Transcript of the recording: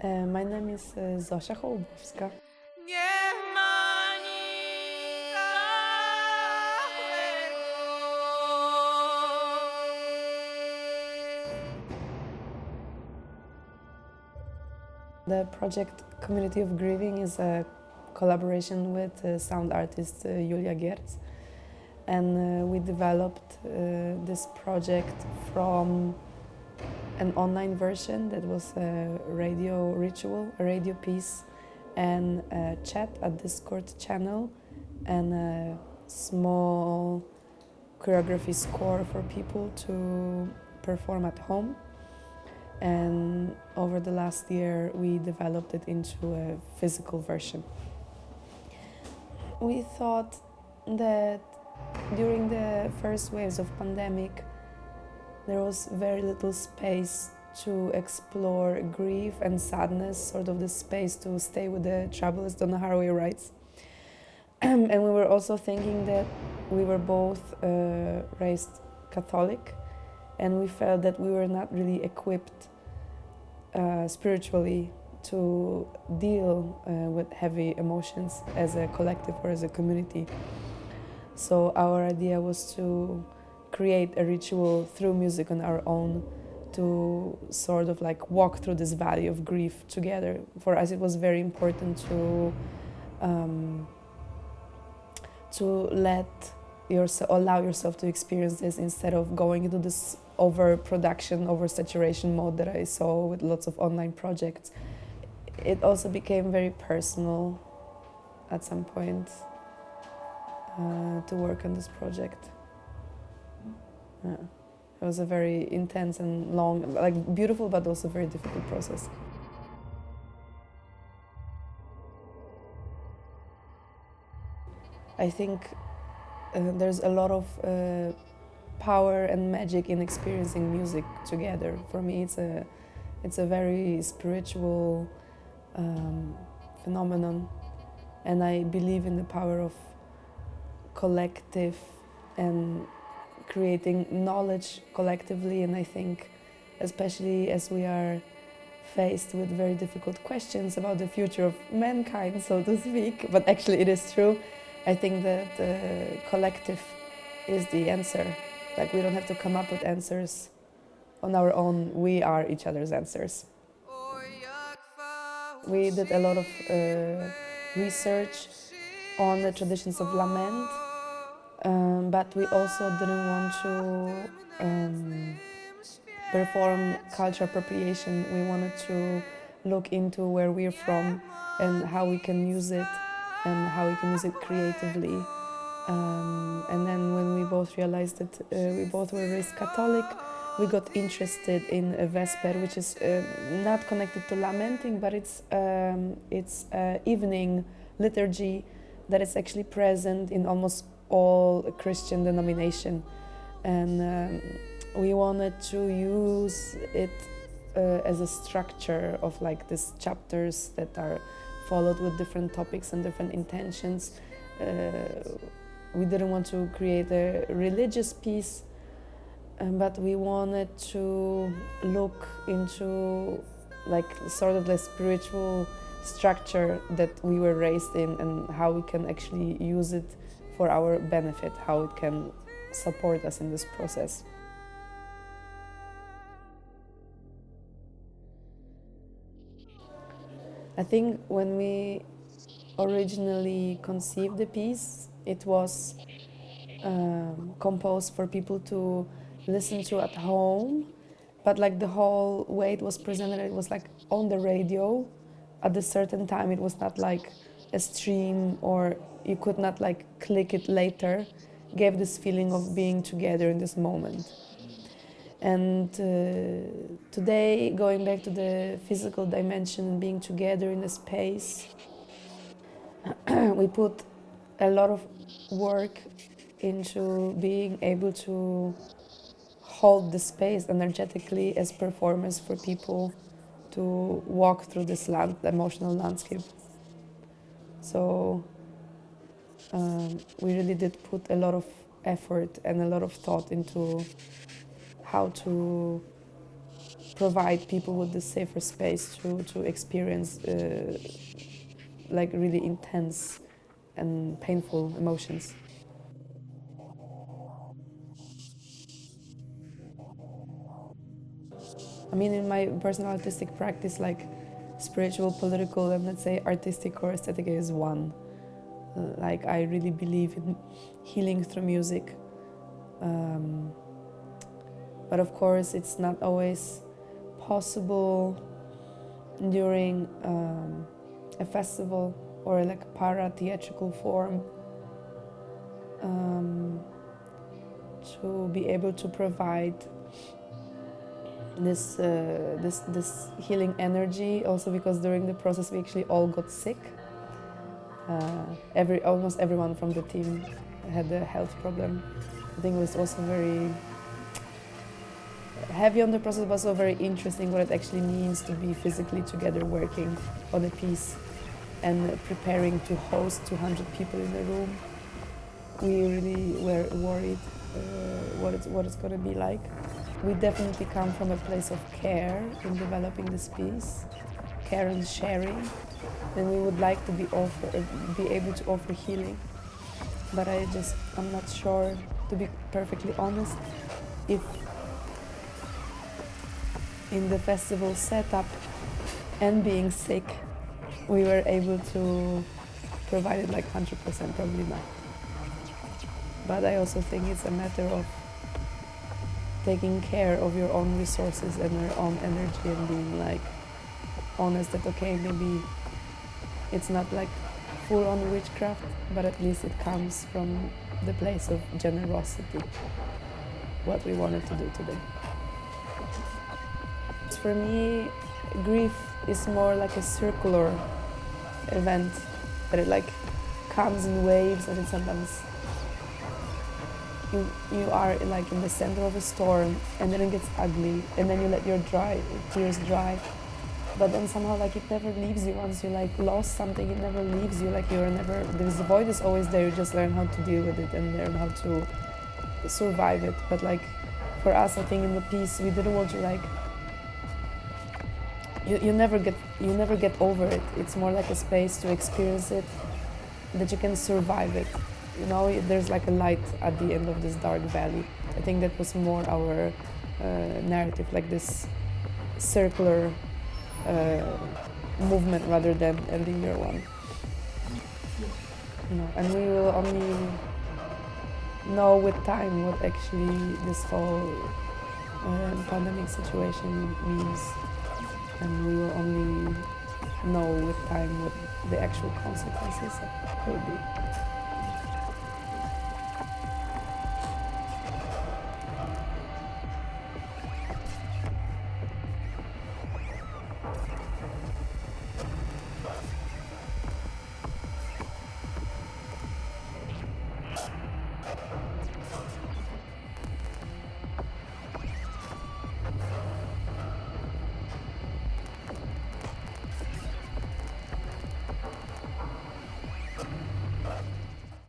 My name is Zosia Hołubowska. The project Community of Grieving is a collaboration with sound artist Julia Giertz, and we developed this project from an online version that was a radio ritual, a radio piece, and a chat, a Discord channel, and a small choreography score for people to perform at home. And over the last year we developed it into a physical version. We thought that during the first waves of pandemic there was very little space to explore grief and sadness, sort of the space to stay with the trouble, as Donna Haraway writes. And we were also thinking that we were both raised Catholic, and we felt that we were not really equipped spiritually to deal with heavy emotions as a collective or as a community. So our idea was to create a ritual through music on our own to sort of like walk through this valley of grief together. For us it was very important to allow yourself to experience this instead of going into this overproduction, oversaturation mode that I saw with lots of online projects. It also became very personal at some point to work on this project. Yeah. It was a very intense and long, like beautiful but also very difficult process. I think there's a lot of power and magic in experiencing music together. For me, it's a very spiritual phenomenon, and I believe in the power of collective and creating knowledge collectively. And I think, especially as we are faced with very difficult questions about the future of mankind, so to speak, but actually it is true, I think that the collective is the answer. Like, we don't have to come up with answers on our own, we are each other's answers. We did a lot of research on the traditions of lament, but we also didn't want to perform cultural appropriation. We wanted to look into where we're from and how we can use it and how we can use it creatively. And then when we both realized that we both were raised Catholic, we got interested in a Vesper, which is not connected to lamenting, but it's evening liturgy that is actually present in almost all Christian denomination. And we wanted to use it as a structure of like these chapters that are followed with different topics and different intentions. We didn't want to create a religious piece, but we wanted to look into like sort of the spiritual structure that we were raised in and how we can actually use it for our benefit, how it can support us in this process. I think when we originally conceived the piece, it was composed for people to listen to at home, but like the whole way it was presented, it was like on the radio at a certain time. It was not like a stream, or you could not like click it later. Gave this feeling of being together in this moment. And today, going back to the physical dimension, being together in a space, we put a lot of work into being able to hold the space energetically as performers for people to walk through this emotional landscape. So we really did put a lot of effort and a lot of thought into how to provide people with this safer space to experience like really intense and painful emotions. I mean, in my personal artistic practice, like spiritual, political, and let's say artistic or aesthetic is one. Like I really believe in healing through music. But of course, it's not always possible during a festival or like a para-theatrical form to be able to provide this healing energy. Also because during the process we actually all got sick. Almost everyone from the team had a health problem. I think it was also very heavy on the process, but also very interesting what it actually means to be physically together working on a piece and preparing to host 200 people in the room. We really were worried what it's going to be like. We definitely come from a place of care in developing this piece, care and sharing, and we would like to be able to offer healing. But I'm not sure, to be perfectly honest, if in the festival setup and being sick, we were able to provide it like 100%, probably not. But I also think it's a matter of taking care of your own resources and your own energy and being like honest that okay, maybe it's not like full-on witchcraft, but at least it comes from the place of generosity, what we wanted to do today. For me, grief is more like a circular event, that it like comes in waves, and it sometimes you are like in the center of a storm, and then it gets ugly, and then you let your tears dry, but then somehow like it never leaves you. Once you like lost something, it never leaves you. Like the void is always there. You just learn how to deal with it and learn how to survive it. But like for us, I think in the piece we didn't want to like you never get over it. It's more like a space to experience it, that you can survive it. You know, there's like a light at the end of this dark valley. I think that was more our narrative, like this circular movement rather than a linear one. You know, and we will only know with time what actually this whole pandemic situation means, and we will only know with time what the actual consequences will be.